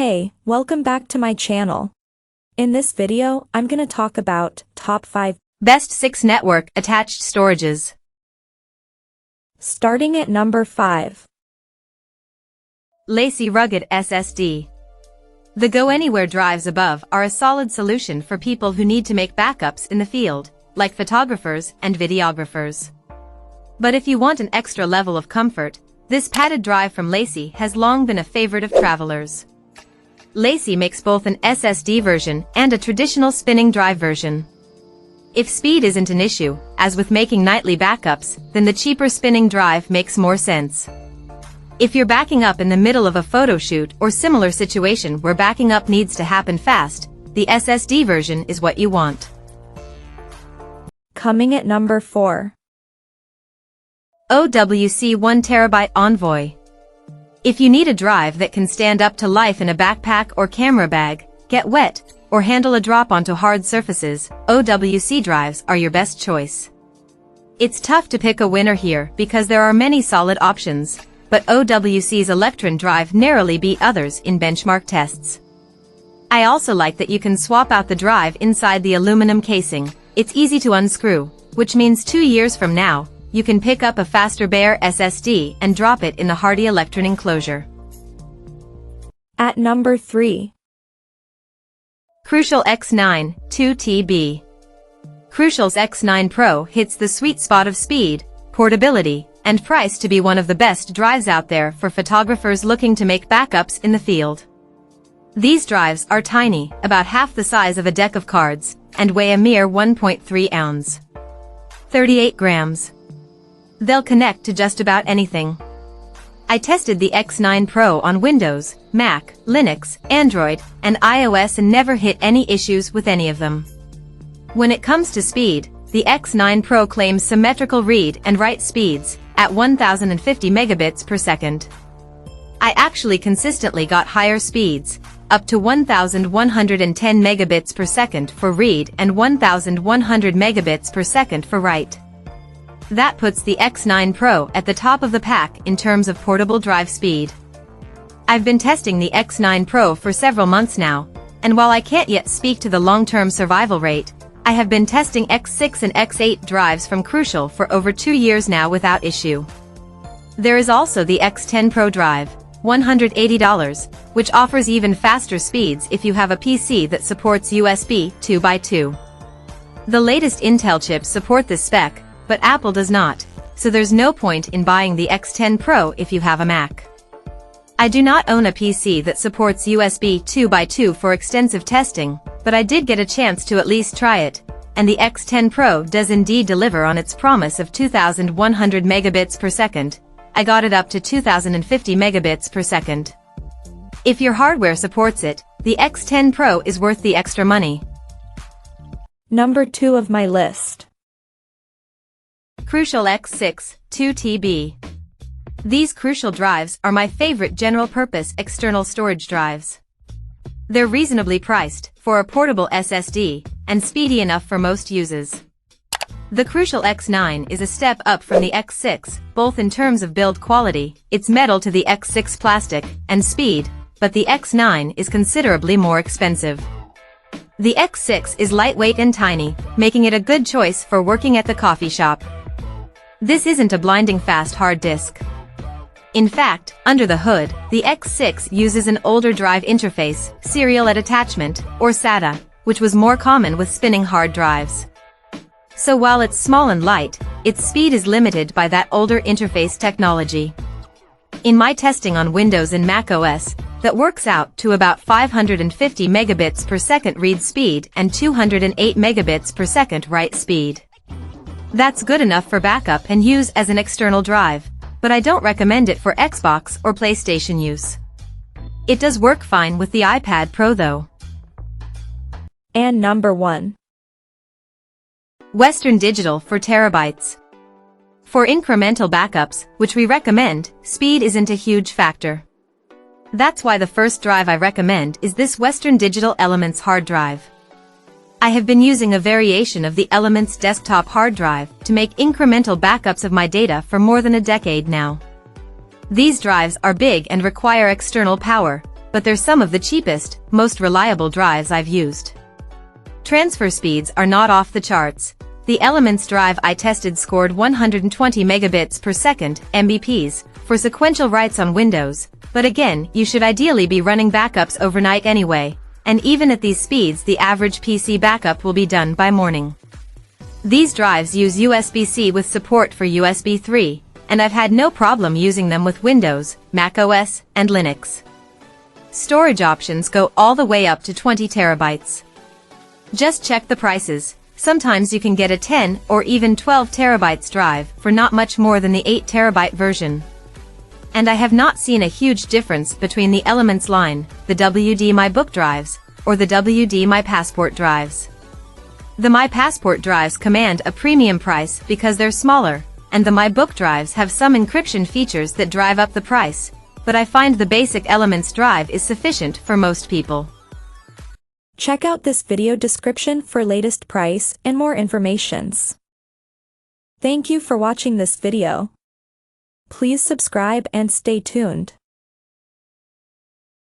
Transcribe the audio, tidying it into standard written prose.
Hey, welcome back to my channel. In this video, I'm gonna talk about top 5 best 6 network attached storages. Starting at number 5. Lacy Rugged SSD. The Go Anywhere drives above are a solid solution for people who need to make backups in the field, like photographers and videographers. But if you want an extra level of comfort, this padded drive from Lacy has long been a favorite of travelers. Lacy makes both an SSD version and a traditional spinning drive version. If speed isn't an issue, as with making nightly backups, then the cheaper spinning drive makes more sense. If you're backing up in the middle of a photo shoot or similar situation where backing up needs to happen fast, the SSD version is what you want. Coming at number 4. OWC 1TB Envoy. If you need a drive that can stand up to life in a backpack or camera bag, get wet, or handle a drop onto hard surfaces, OWC drives are your best choice. It's tough to pick a winner here because there are many solid options, but OWC's Electron drive narrowly beat others in benchmark tests. I also like that you can swap out the drive inside the aluminum casing. It's easy to unscrew, which means 2 years from now, you can pick up a faster bare SSD and drop it in the hardy Electron enclosure. At number 3. Crucial X9 2TB. Crucial's X9 Pro hits the sweet spot of speed, portability, and price to be one of the best drives out there for photographers looking to make backups in the field. These drives are tiny, about half the size of a deck of cards, and weigh a mere 1.3 ounce. 38 grams. They'll connect to just about anything. I tested the X9 Pro on Windows, Mac, Linux, Android, and iOS and never hit any issues with any of them. When it comes to speed, the X9 Pro claims symmetrical read and write speeds at 1050 megabits per second. I actually consistently got higher speeds, up to 1110 megabits per second for read and 1100 megabits per second for write. That puts the X9 Pro at the top of the pack in terms of portable drive speed. I've been testing the X9 Pro for several months now, and while I can't yet speak to the long-term survival rate, I have been testing X6 and X8 drives from Crucial for over 2 years now without issue. There is also the X10 Pro drive, $180, which offers even faster speeds if you have a PC that supports USB 2x2. The latest Intel chips support this spec, but Apple does not, so there's no point in buying the X10 Pro if you have a Mac. I do not own a PC that supports USB 2x2 for extensive testing, but I did get a chance to at least try it, and the X10 Pro does indeed deliver on its promise of 2100 megabits per second. I got it up to 2050 megabits per second. If your hardware supports it, the X10 Pro is worth the extra money. Number 2 of my list. Crucial X6 2TB. These Crucial drives are my favorite general-purpose external storage drives. They're reasonably priced for a portable SSD and speedy enough for most uses. The Crucial X9 is a step up from the X6, both in terms of build quality, it's metal to the X6 plastic, and speed, but the X9 is considerably more expensive. The X6 is lightweight and tiny, making it a good choice for working at the coffee shop. This isn't a blinding fast hard disk. In fact, under the hood, the X6 uses an older drive interface, serial at attachment, or SATA, which was more common with spinning hard drives. So while it's small and light, its speed is limited by that older interface technology. In my testing on Windows and Mac OS, that works out to about 550 megabits per second read speed and 208 megabits per second write speed. That's good enough for backup and use as an external drive, but I don't recommend it for Xbox or PlayStation use. It does work fine with the iPad Pro though. And number 1. Western Digital 4TB. For incremental backups, which we recommend, speed isn't a huge factor. That's why the first drive I recommend is this Western Digital Elements hard drive. I have been using a variation of the Elements desktop hard drive to make incremental backups of my data for more than a decade now. These drives are big and require external power, but they're some of the cheapest, most reliable drives I've used. Transfer speeds are not off the charts. The Elements drive I tested scored 120 megabits per second (Mbps) for sequential writes on Windows, but again, you should ideally be running backups overnight anyway, and even at these speeds the average PC backup will be done by morning. These drives use USB-C with support for USB 3, and I've had no problem using them with Windows, Mac OS, and Linux. Storage options go all the way up to 20 terabytes. Just check the prices. Sometimes you can get a 10 or even 12 terabytes drive for not much more than the 8 terabyte version. And I have not seen a huge difference between the Elements line, the WD My Book drives, or the WD My Passport drives. The My Passport drives command a premium price because they're smaller, and the My Book drives have some encryption features that drive up the price, but I find the basic Elements drive is sufficient for most people. Check out this video description for latest price and more informations. Thank you for watching this video. Please subscribe and stay tuned.